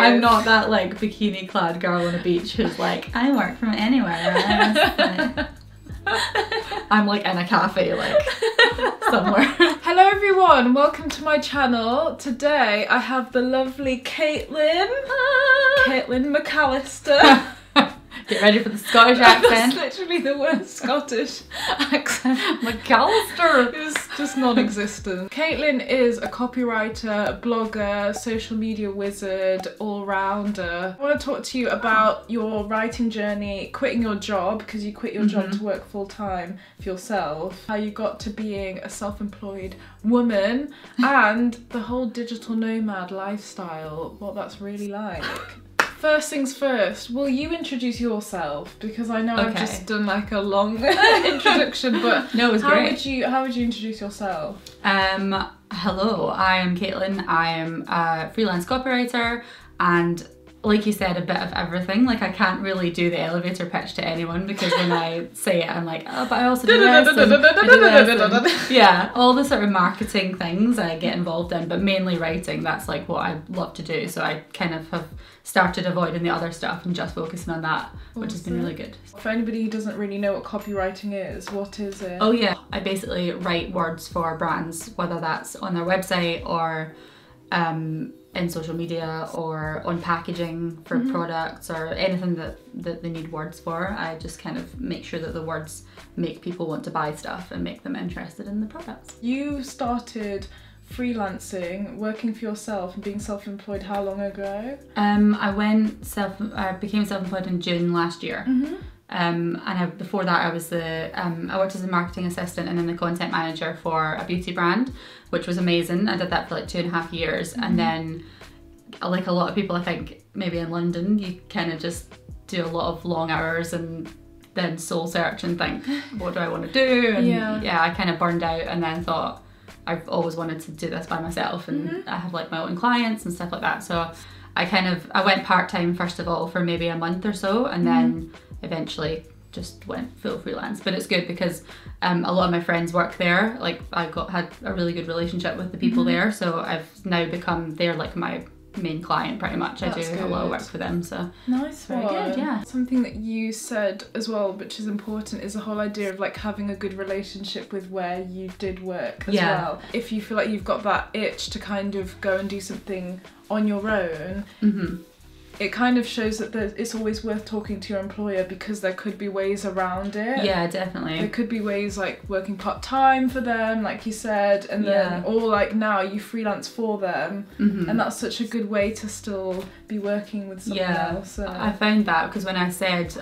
I'm not that like bikini clad girl on a beach who's like, I work from anywhere. I'm like in a cafe like somewhere. Hello everyone, welcome to my channel. Today I have the lovely Caitlin McAllister. Get ready for the Scottish accent. That's literally the worst Scottish accent. McAllister. It's just non-existent. Caitlin is a copywriter, blogger, social media wizard, all-rounder. I want to talk to you about your writing journey, quitting your job, because you quit your job to work full-time for yourself, how you got to being a self-employed woman, and the whole digital nomad lifestyle, what that's really like. First things first, will you introduce yourself? Because I know I've just done like a long introduction, but no, it was great. How would you introduce yourself? Hello, I am Caitlin. I am a freelance copywriter, and like you said, a bit of everything. Like I can't really do the elevator pitch to anyone because when I say it, I'm like, oh, but I also do this, and I do this, and yeah, all the sort of marketing things I get involved in, but mainly writing. That's like what I love to do. So I kind of have started avoiding the other stuff and just focusing on that, which has been really good. For anybody who doesn't really know what copywriting is, what is it? Oh yeah, I basically write words for brands, whether that's on their website or in social media or on packaging for products or anything that they need words for. I just kind of make sure that the words make people want to buy stuff and make them interested in the products. You started freelancing, working for yourself and being self-employed how long ago? I became self-employed in June last year. Before that I was I worked as a marketing assistant and then the content manager for a beauty brand, which was amazing. I did that for like 2.5 years, and then like a lot of people, I think maybe in London, you kind of just do a lot of long hours and then soul search and think, what do I want to do? And yeah, I kind of burned out and then thought, I've always wanted to do this by myself, and I have like my own clients and stuff like that. So I went part-time first of all for maybe a month or so, and then eventually just went full freelance. But it's good because a lot of my friends work there. Like I had a really good relationship with the people there, so I've now become, they're like my main client pretty much. I do a lot of work for them, so nice. Very good, yeah. Something that you said as well, which is important, is the whole idea of like having a good relationship with where you did work as well. If you feel like you've got that itch to kind of go and do something on your own, it kind of shows that it's always worth talking to your employer, because there could be ways around it. Yeah, definitely. There could be ways like working part-time for them, like you said, and then, or like now you freelance for them, and that's such a good way to still be working with someone else. So. I found that because when I said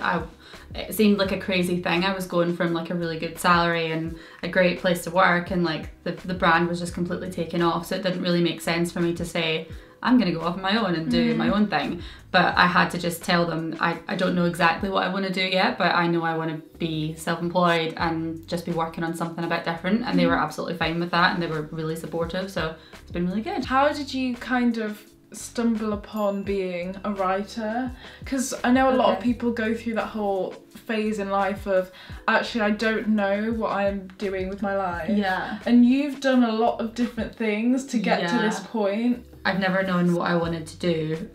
it seemed like a crazy thing. I was going from like a really good salary and a great place to work, and like the brand was just completely taken off, so it didn't really make sense for me to say, I'm gonna go off on my own and do my own thing. But I had to just tell them, I don't know exactly what I want to do yet, but I know I want to be self-employed and just be working on something a bit different, and they were absolutely fine with that, and they were really supportive, so it's been really good. How did you kind of stumble upon being a writer? Because I know a lot of people go through that whole phase in life of, actually I don't know what I'm doing with my life. Yeah. And you've done a lot of different things to get to this point. I've never known what I wanted to do.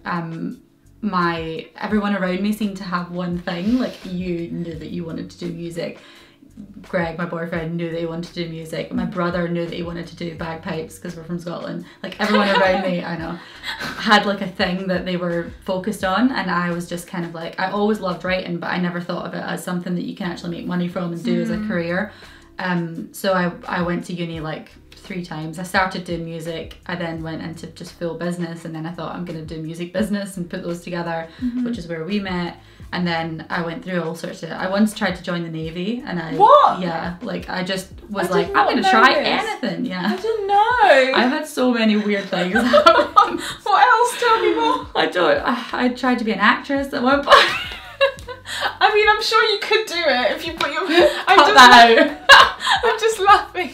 Everyone around me seemed to have one thing. Like, you knew that you wanted to do music. Greg, my boyfriend, knew that he wanted to do music. My brother knew that he wanted to do bagpipes because we're from Scotland. Like, everyone around me, I know, had like a thing that they were focused on, and I was just kind of like, I always loved writing, but I never thought of it as something that you can actually make money from and do as a career. So I went to uni like 3 times. I started doing music, I then went into just full business, and then I thought I'm going to do music business and put those together, which is where we met. And then I went through all sorts of, I once tried to join the Navy, and like I just was like, I'm going to try anything. I didn't know. I've had so many weird things. What else? Tell me more. I tried to be an actress at one point. I mean, I'm sure you could do it if you put your... I'm just laughing.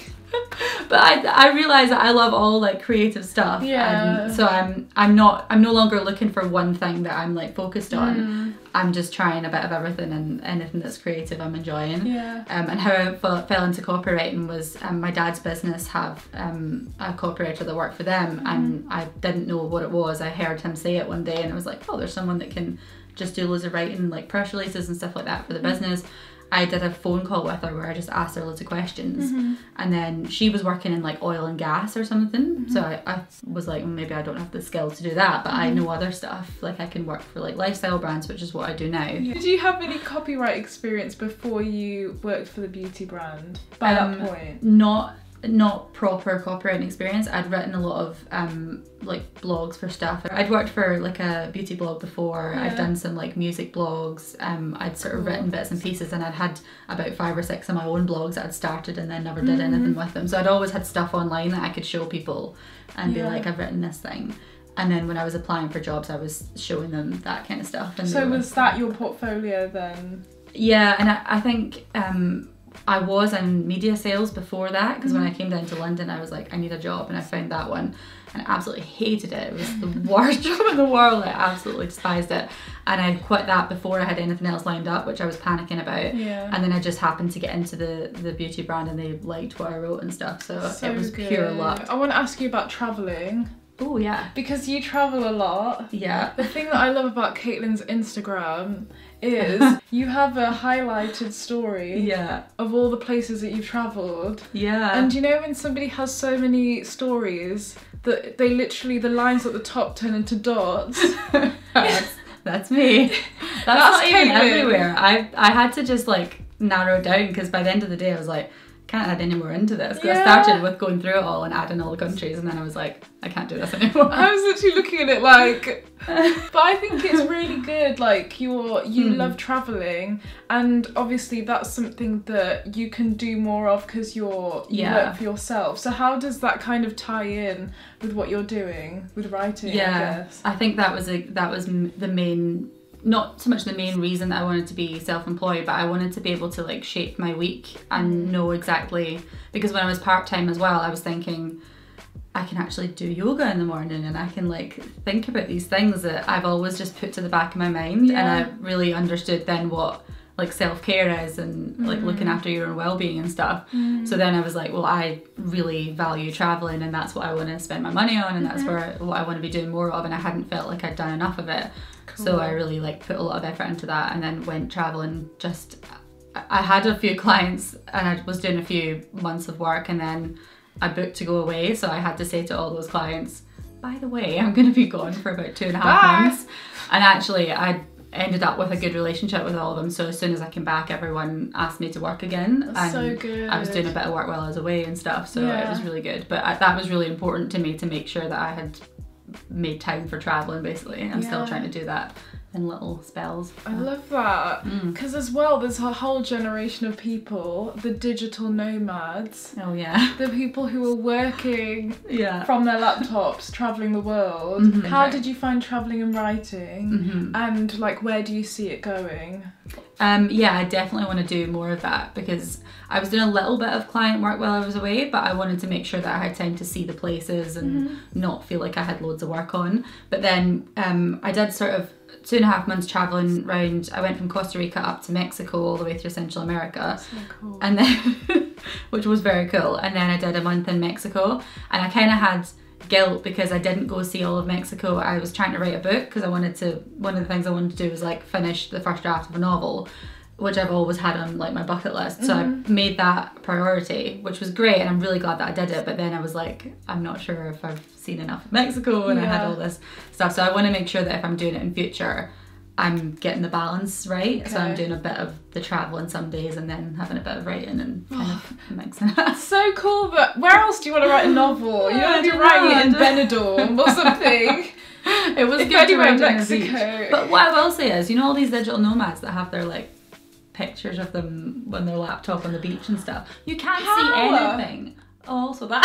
But I realize that I love all like creative stuff. Yeah. And so I'm no longer looking for one thing that I'm like focused on. I'm just trying a bit of everything, and anything that's creative I'm enjoying. Yeah. And how I fell into copywriting was my dad's business have a copywriter that worked for them, and I didn't know what it was. I heard him say it one day and I was like, oh, there's someone that can just do loads of writing, like press releases and stuff like that for the business. I did a phone call with her where I just asked her loads of questions, and then she was working in like oil and gas or something. So I was like, well, maybe I don't have the skill to do that, but I know other stuff. Like I can work for like lifestyle brands, which is what I do now. Did you have any copyright experience before you worked for the beauty brand by that point? Not proper copywriting experience. I'd written a lot of like blogs for stuff. I'd worked for like a beauty blog before. I'd done some like music blogs. I'd sort of written bits and pieces, and I'd had about 5 or 6 of my own blogs that I'd started and then never did anything with them. So I'd always had stuff online that I could show people and be like, I've written this thing. And then when I was applying for jobs, I was showing them that kind of stuff. And so was that your portfolio then? Yeah, and I think I was in media sales before that, because when I came down to London I was like, I need a job, and I found that one and I absolutely hated it. It was the worst job in the world. I absolutely despised it, and I quit that before I had anything else lined up, which I was panicking about. And then I just happened to get into the beauty brand, and they liked what I wrote and stuff, so it was pure luck. I want to ask you about travelling. Oh yeah. Because you travel a lot. Yeah. The thing that I love about Caitlin's Instagram is you have a highlighted story of all the places that you've travelled. Yeah. And you know when somebody has so many stories that they literally, the lines at the top turn into dots? That's me. That's not even everywhere. I had to just like narrow down, because by the end of the day I was like, can't add any more into this, because I started with going through it all and adding all the countries, and then I was like, I can't do this anymore. I was literally looking at it like, but I think it's really good. Like you love traveling, and obviously that's something that you can do more of because you work for yourself. So how does that kind of tie in with what you're doing with writing? I guess I think that was the main. Not so much the main reason that I wanted to be self-employed, but I wanted to be able to like shape my week and know exactly, because when I was part-time as well, I was thinking I can actually do yoga in the morning, and I can like think about these things that I've always just put to the back of my mind. And I really understood then what like self-care is, and like looking after your own well-being and stuff. So then I was like, well, I really value traveling, and that's what I want to spend my money on, and that's what I want to be doing more of, and I hadn't felt like I'd done enough of it. So I really like put a lot of effort into that, and then went traveling. I had a few clients, and I was doing a few months of work, and then I booked to go away, so I had to say to all those clients, by the way, I'm going to be gone for about 2.5 months. And actually I ended up with a good relationship with all of them, so as soon as I came back, everyone asked me to work again. That's so good. I was doing a bit of work while I was away and stuff, so it was really good. But that was really important to me, to make sure that I had made time for traveling, basically. I'm still trying to do that in little spells. I love that, because as well there's a whole generation of people, the digital nomads. Oh yeah. The people who are working from their laptops, traveling the world. How did you find traveling and writing, and like where do you see it going? I definitely want to do more of that, because I was doing a little bit of client work while I was away, but I wanted to make sure that I had time to see the places and not feel like I had loads of work on. But then I did sort of 2.5 months traveling around. I went from Costa Rica up to Mexico, all the way through Central America. So cool. And then which was very cool. And then I did a month in Mexico, and I kind of had guilt because I didn't go see all of Mexico. I was trying to write a book, because one of the things I wanted to do was like finish the first draft of a novel, which I've always had on like my bucket list. So I made that a priority, which was great, and I'm really glad that I did it. But then I was like, I'm not sure if I've seen enough of Mexico, and I had all this stuff. So I want to make sure that if I'm doing it in future, I'm getting the balance right. Okay. So I'm doing a bit of the traveling some days, and then having a bit of writing, and kind of mixing it. So cool. But where else do you want to write a novel? You want to be writing it in Benidorm or something? It was good to write in Mexico. But what I will say is, you know all these digital nomads that have their like pictures of them on their laptop on the beach and stuff, you can't see anything. Oh, so that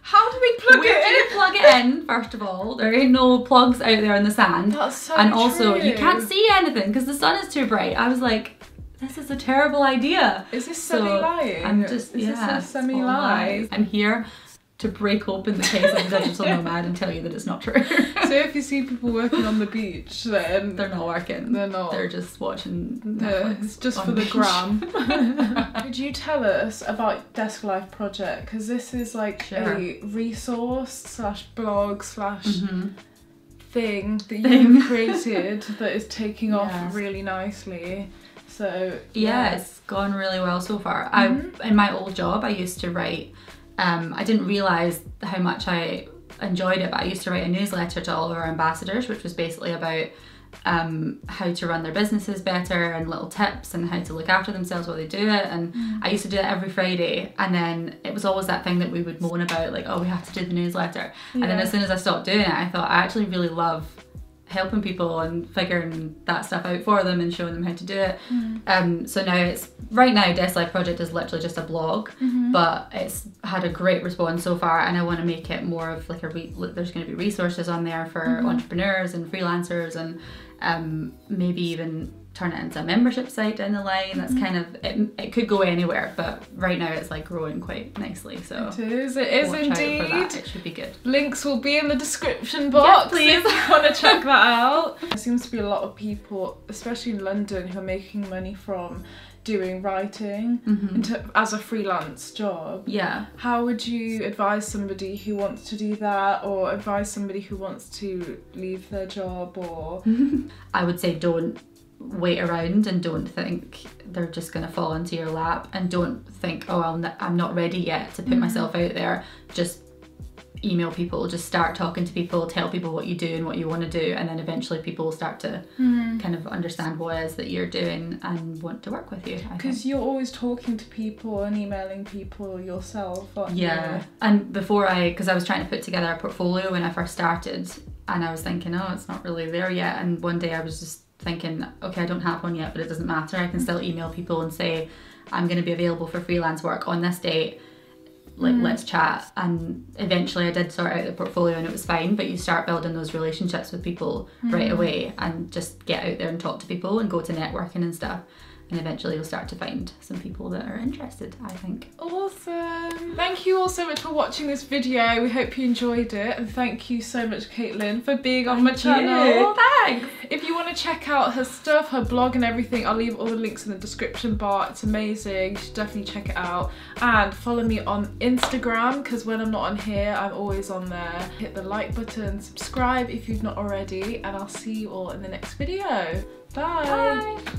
how do we plug Where it do you plug it in? First of all, there ain't no plugs out there in the sand. That's so And also true. you can't see anything because the sun is too bright. I was like, this is a terrible idea. Is this semi-lying? I'm just, is yeah. this a semi-lie? I'm here to break open the case of the digital nomad and tell you that it's not true. So if you see people working on the beach, then they're not working. They're not. They're just watching Netflix. It's just for the gram. Could you tell us about Desk Life Project? Because this is like a resource slash blog slash thing that you've created that is taking off really nicely. So yeah, it's gone really well so far. In my old job, I used to write. I didn't realise how much I enjoyed it, but I used to write a newsletter to all of our ambassadors, which was basically about how to run their businesses better and little tips and how to look after themselves while they do it. And I used to do it every Friday, and then it was always that thing that we would moan about, like, oh, we have to do the newsletter. And then as soon as I stopped doing it, I thought I actually really love helping people and figuring that stuff out for them and showing them how to do it. So now right now Desk Life Project is literally just a blog, but it's had a great response so far, and I want to make it more of like there's going to be resources on there for entrepreneurs and freelancers, and maybe even turn it into a membership site down the line. That's kind of it could go anywhere, but right now it's like growing quite nicely. So it is indeed. It should be good. Links will be in the description box, please, if you want to check that out. There seems to be a lot of people, especially in London, who are making money from doing writing as a freelance job. Yeah. How would you advise somebody who wants to do that, or advise somebody who wants to leave their job? Or I would say don't wait around and don't think they're just going to fall into your lap, and don't think, oh, I'm not ready yet to put myself out there. Just email people, just start talking to people, tell people what you do and what you want to do, and then eventually people will start to kind of understand what it is that you're doing and want to work with you. Because you're always talking to people and emailing people yourself, aren't you? And before because I was trying to put together a portfolio when I first started, and I was thinking, oh, it's not really there yet, and one day I was just thinking, okay, I don't have one yet, but it doesn't matter, I can still email people and say I'm going to be available for freelance work on this date, like let's chat. And eventually I did sort out the portfolio and it was fine, but you start building those relationships with people right away, and just get out there and talk to people and go to networking and stuff, and eventually you'll start to find some people that are interested, I think. Awesome. Thank you all so much for watching this video. We hope you enjoyed it, and thank you so much, Caitlin, for being on my channel. Thanks. If you want to check out her stuff, her blog and everything, I'll leave all the links in the description bar. It's amazing. You should definitely check it out. And follow me on Instagram, because when I'm not on here, I'm always on there. Hit the like button, subscribe if you've not already, and I'll see you all in the next video. Bye. Bye.